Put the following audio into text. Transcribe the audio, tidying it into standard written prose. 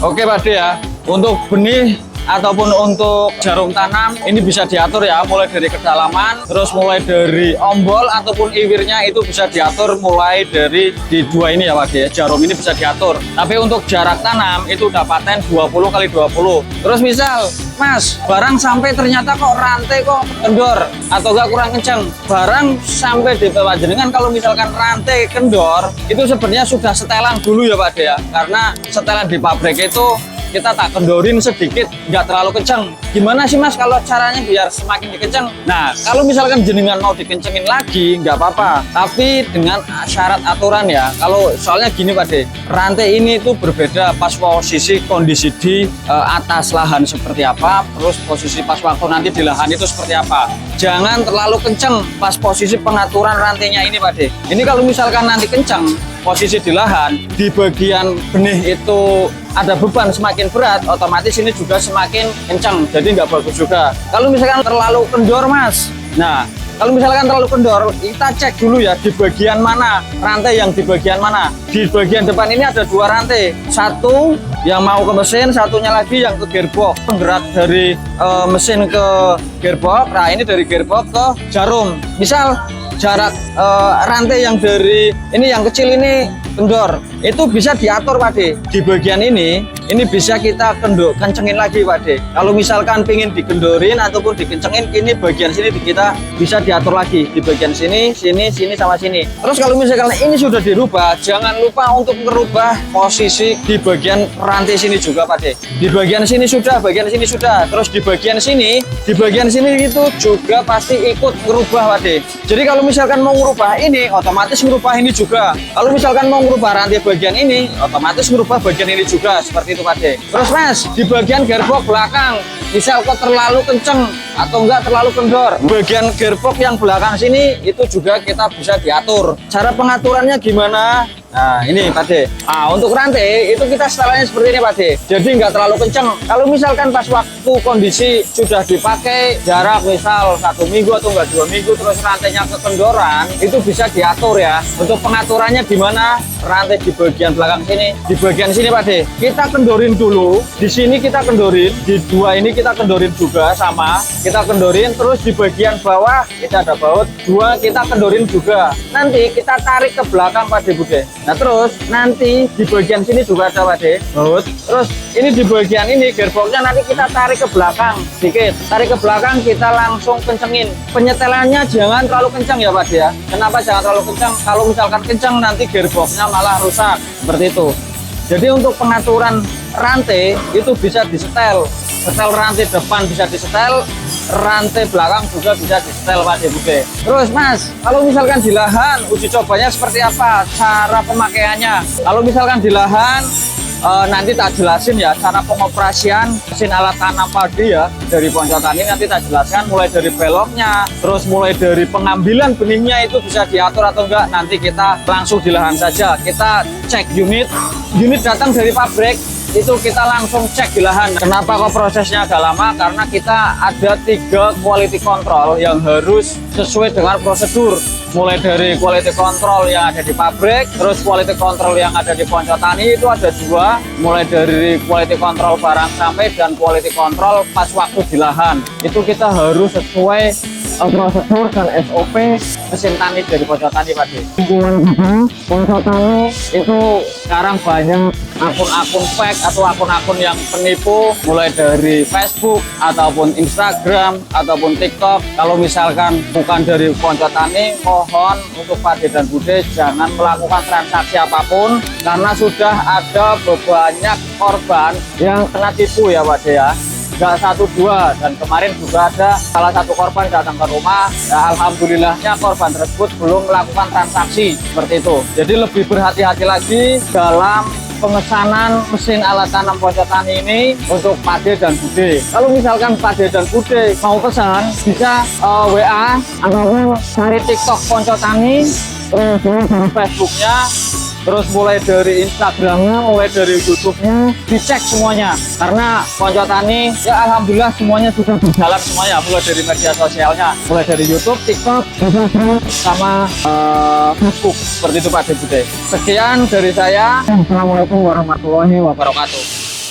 Oke Pak De ya, untuk benih ataupun untuk jarum tanam ini bisa diatur ya, mulai dari kedalaman, terus mulai dari ombol ataupun iwirnya itu bisa diatur mulai dari di dua ini ya Pak De. Jarum ini bisa diatur. Tapi untuk jarak tanam itu udah paten 20 kali 20. Terus misal, Mas, barang sampai ternyata kok rantai kok kendor atau enggak kurang kencang. Barang sampai di bawah jenengan kalau misalkan rantai kendor itu sebenarnya sudah setelan dulu ya Pak De ya. Karena setelan di pabrik itu kita tak kendorin sedikit, nggak terlalu kenceng. Gimana sih Mas kalau caranya biar semakin dikenceng? Nah, kalau misalkan jenengan mau dikencengin lagi, nggak apa-apa. Tapi dengan syarat aturan ya. Kalau soalnya gini Pak De, rantai ini itu berbeda pas posisi kondisi di atas lahan seperti apa, terus posisi pas waktu nanti di lahan itu seperti apa. Jangan terlalu kenceng pas posisi pengaturan rantainya ini Pak De. Ini kalau misalkan nanti kenceng, posisi di lahan, di bagian benih itu ada beban semakin berat, otomatis ini juga semakin kencang, jadi nggak bagus juga. Kalau misalkan terlalu kendor Mas, nah kalau misalkan terlalu kendor, kita cek dulu ya di bagian mana rantai yang di bagian mana. Di bagian depan ini ada dua rantai, satu yang mau ke mesin, satunya lagi yang ke gearbox. Penggerak dari mesin ke gearbox, nah ini dari gearbox ke jarum. Misal jarak rantai yang dari ini yang kecil ini kendor, itu bisa diatur Pak De. Di bagian ini bisa kita kencengin lagi Pak De. Kalau misalkan pingin dikendorin ataupun dikencengin, ini bagian sini kita bisa diatur lagi. Di bagian sini, sini sama sini. Terus kalau misalkan ini sudah dirubah, jangan lupa untuk merubah posisi di bagian rantai sini juga Pak De. Di bagian sini sudah, bagian sini sudah. Terus di bagian sini itu juga pasti ikut merubah Pak De. Jadi kalau misalkan mau merubah ini, otomatis merubah ini juga. Kalau misalkan mau merubah rantai bagian ini, otomatis merubah bagian ini juga, seperti itu Pak De. Terus Mas, di bagian gearbox belakang, misal kok terlalu kenceng atau enggak terlalu kendor, bagian gearbox yang belakang sini itu juga kita bisa diatur. Cara pengaturannya gimana? Nah ini Pak De. Nah untuk rantai itu kita setelannya seperti ini Pak De. Jadi nggak terlalu kenceng. Kalau misalkan pas waktu kondisi sudah dipakai jarak misal 1 minggu atau enggak 2 minggu, terus rantainya kekendoran, itu bisa diatur ya. Untuk pengaturannya gimana? Rantai di bagian belakang sini, di bagian sini Pak De, kita kendorin dulu. Di sini kita kendorin, di dua ini kita kendorin juga sama. Kita kendorin, terus di bagian bawah kita ada baut, dua kita kendorin juga. Nanti kita tarik ke belakang Pak De Bude. Nah terus nanti di bagian sini juga ada Pak De, baut. Terus ini di bagian ini gearboxnya nanti kita tarik ke belakang sedikit. Tarik ke belakang kita langsung kencengin. Penyetelannya jangan terlalu kencang ya Pak De ya. Kenapa jangan terlalu kencang? Kalau misalkan kencang nanti gearboxnya malah rusak, seperti itu. Jadi untuk pengaturan rantai itu bisa disetel. Setel rantai depan bisa disetel, rantai belakang juga bisa disetel Pak De Bude. Terus Mas, kalau misalkan di lahan uji cobanya seperti apa? Cara pemakaiannya? Kalau misalkan di lahan nanti tak jelasin ya cara pengoperasian mesin alat tanam padi ya dari Ponco Tani, nanti tak jelaskan mulai dari beloknya, terus mulai dari pengambilan benihnya itu bisa diatur atau enggak, nanti kita langsung di lahan saja. Kita cek unit datang dari pabrik, itu kita langsung cek di lahan. Kenapa kok prosesnya agak lama? Karena kita ada 3 quality control yang harus sesuai dengan prosedur. Mulai dari quality control yang ada di pabrik, terus quality control yang ada di Ponco Tani itu ada 2. Mulai dari quality control barang sampai dan quality control pas waktu di lahan. Itu kita harus sesuai prosedur dan SOP mesin tani dari Ponco Tani Pak De. Ponco Tani itu sekarang banyak akun-akun fake atau akun-akun yang penipu, mulai dari Facebook ataupun Instagram ataupun TikTok. Kalau misalkan bukan dari Ponco Tani, mohon untuk Pak De dan Bude jangan melakukan transaksi apapun, karena sudah ada banyak korban yang kena tipu ya Pak De ya. Nggak 1-2, dan kemarin juga ada salah satu korban datang ke rumah ya, alhamdulillahnya korban tersebut belum melakukan transaksi seperti itu. Jadi lebih berhati-hati lagi dalam pemesanan mesin alat tanam Ponco Tani ini untuk Pak De dan Bude. Kalau misalkan Pak De dan Bude mau pesan, bisa WA ataupun cari TikTok Ponco Tani, terus dari Facebooknya, terus mulai dari Instagramnya, mulai dari YouTube-nya, dicek semuanya. Karena Ponco Tani ya alhamdulillah semuanya sudah berjalan semuanya, mulai dari media sosialnya, mulai dari YouTube, TikTok, sama Facebook, seperti itu Pak De Bude. Sekian dari saya. Assalamualaikum warahmatullahi wabarakatuh.